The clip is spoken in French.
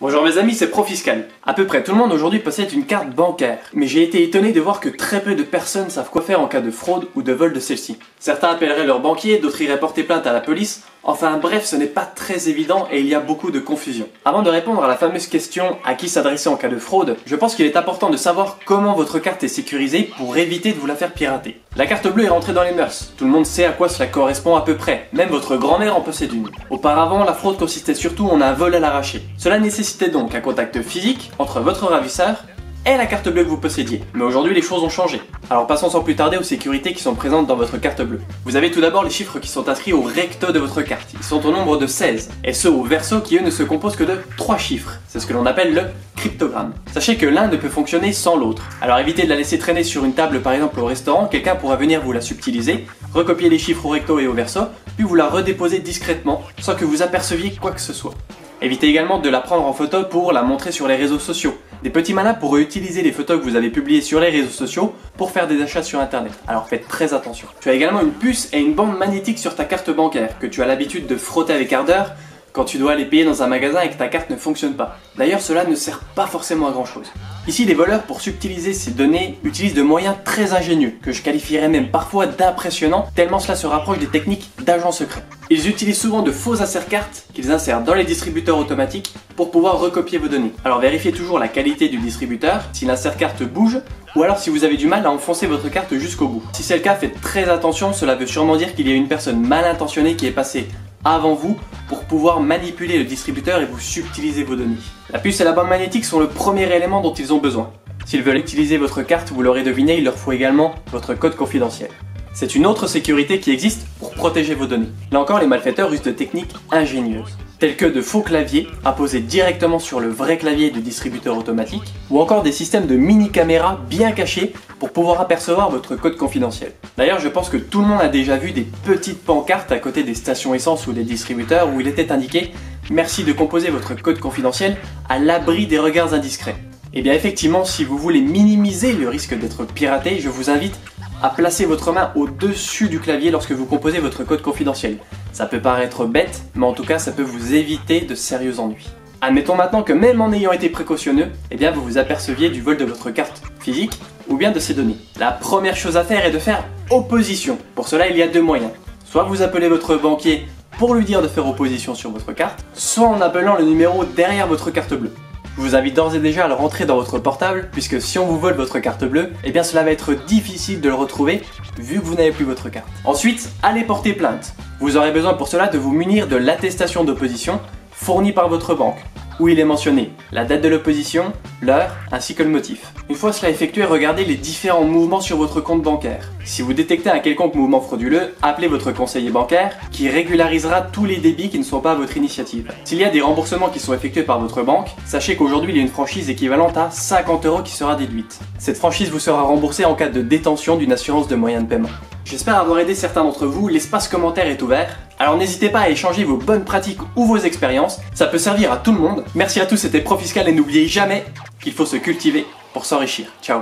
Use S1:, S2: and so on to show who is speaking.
S1: Bonjour mes amis, c'est Profiscal. À peu près tout le monde aujourd'hui possède une carte bancaire, mais j'ai été étonné de voir que très peu de personnes savent quoi faire en cas de fraude ou de vol de celle-ci. Certains appelleraient leur banquier, d'autres iraient porter plainte à la police, enfin bref, ce n'est pas très évident et il y a beaucoup de confusion. Avant de répondre à la fameuse question à qui s'adresser en cas de fraude, je pense qu'il est important de savoir comment votre carte est sécurisée pour éviter de vous la faire pirater. La carte bleue est rentrée dans les mœurs, tout le monde sait à quoi cela correspond à peu près, même votre grand-mère en possède une. Auparavant, la fraude consistait surtout en un vol à l'arraché. Cela nécessitait donc un contact physique entre votre ravisseur et la carte bleue que vous possédiez. Mais aujourd'hui, les choses ont changé. Alors passons sans plus tarder aux sécurités qui sont présentes dans votre carte bleue. Vous avez tout d'abord les chiffres qui sont inscrits au recto de votre carte. Ils sont au nombre de 16. Et ceux au verso qui eux ne se composent que de 3 chiffres. C'est ce que l'on appelle le cryptogramme. Sachez que l'un ne peut fonctionner sans l'autre. Alors évitez de la laisser traîner sur une table par exemple au restaurant, quelqu'un pourra venir vous la subtiliser, recopier les chiffres au recto et au verso, puis vous la redéposer discrètement sans que vous aperceviez quoi que ce soit. Évitez également de la prendre en photo pour la montrer sur les réseaux sociaux. Des petits malins pourraient utiliser les photos que vous avez publiées sur les réseaux sociaux pour faire des achats sur internet, alors faites très attention. Tu as également une puce et une bande magnétique sur ta carte bancaire que tu as l'habitude de frotter avec ardeur quand tu dois aller payer dans un magasin et que ta carte ne fonctionne pas. D'ailleurs, cela ne sert pas forcément à grand chose. Ici, les voleurs, pour subtiliser ces données, utilisent de moyens très ingénieux, que je qualifierais même parfois d'impressionnants, tellement cela se rapproche des techniques d'agents secrets. Ils utilisent souvent de faux insère-cartes qu'ils insèrent dans les distributeurs automatiques pour pouvoir recopier vos données. Alors vérifiez toujours la qualité du distributeur, si l'insère-carte bouge, ou alors si vous avez du mal à enfoncer votre carte jusqu'au bout. Si c'est le cas, faites très attention, cela veut sûrement dire qu'il y a une personne mal intentionnée qui est passée avant vous pour pouvoir manipuler le distributeur et vous subtiliser vos données. La puce et la bande magnétique sont le premier élément dont ils ont besoin. S'ils veulent utiliser votre carte, vous l'aurez deviné, il leur faut également votre code confidentiel. C'est une autre sécurité qui existe pour protéger vos données. Là encore, les malfaiteurs usent de techniques ingénieuses, telles que de faux claviers apposés directement sur le vrai clavier du distributeur automatique, ou encore des systèmes de mini-caméras bien cachés pour pouvoir apercevoir votre code confidentiel. D'ailleurs, je pense que tout le monde a déjà vu des petites pancartes à côté des stations essence ou des distributeurs où il était indiqué « Merci de composer votre code confidentiel à l'abri des regards indiscrets ». Et bien effectivement, si vous voulez minimiser le risque d'être piraté, je vous invite à placer votre main au-dessus du clavier lorsque vous composez votre code confidentiel. Ça peut paraître bête, mais en tout cas ça peut vous éviter de sérieux ennuis. Admettons maintenant que même en ayant été précautionneux, eh bien vous vous aperceviez du vol de votre carte physique ou bien de ses données. La première chose à faire est de faire opposition. Pour cela, il y a deux moyens. Soit vous appelez votre banquier pour lui dire de faire opposition sur votre carte, soit en appelant le numéro derrière votre carte bleue. Je vous invite d'ores et déjà à le rentrer dans votre portable, puisque si on vous vole votre carte bleue, eh bien cela va être difficile de le retrouver, vu que vous n'avez plus votre carte. Ensuite, allez porter plainte. Vous aurez besoin pour cela de vous munir de l'attestation d'opposition fournie par votre banque, où il est mentionné la date de l'opposition, l'heure, ainsi que le motif. Une fois cela effectué, regardez les différents mouvements sur votre compte bancaire. Si vous détectez un quelconque mouvement frauduleux, appelez votre conseiller bancaire qui régularisera tous les débits qui ne sont pas à votre initiative. S'il y a des remboursements qui sont effectués par votre banque, sachez qu'aujourd'hui il y a une franchise équivalente à 50 € qui sera déduite. Cette franchise vous sera remboursée en cas de détention d'une assurance de moyens de paiement. J'espère avoir aidé certains d'entre vous, l'espace commentaire est ouvert, alors n'hésitez pas à échanger vos bonnes pratiques ou vos expériences, ça peut servir à tout le monde. Merci à tous, c'était Profiscal et n'oubliez jamais qu'il faut se cultiver pour s'enrichir. Ciao.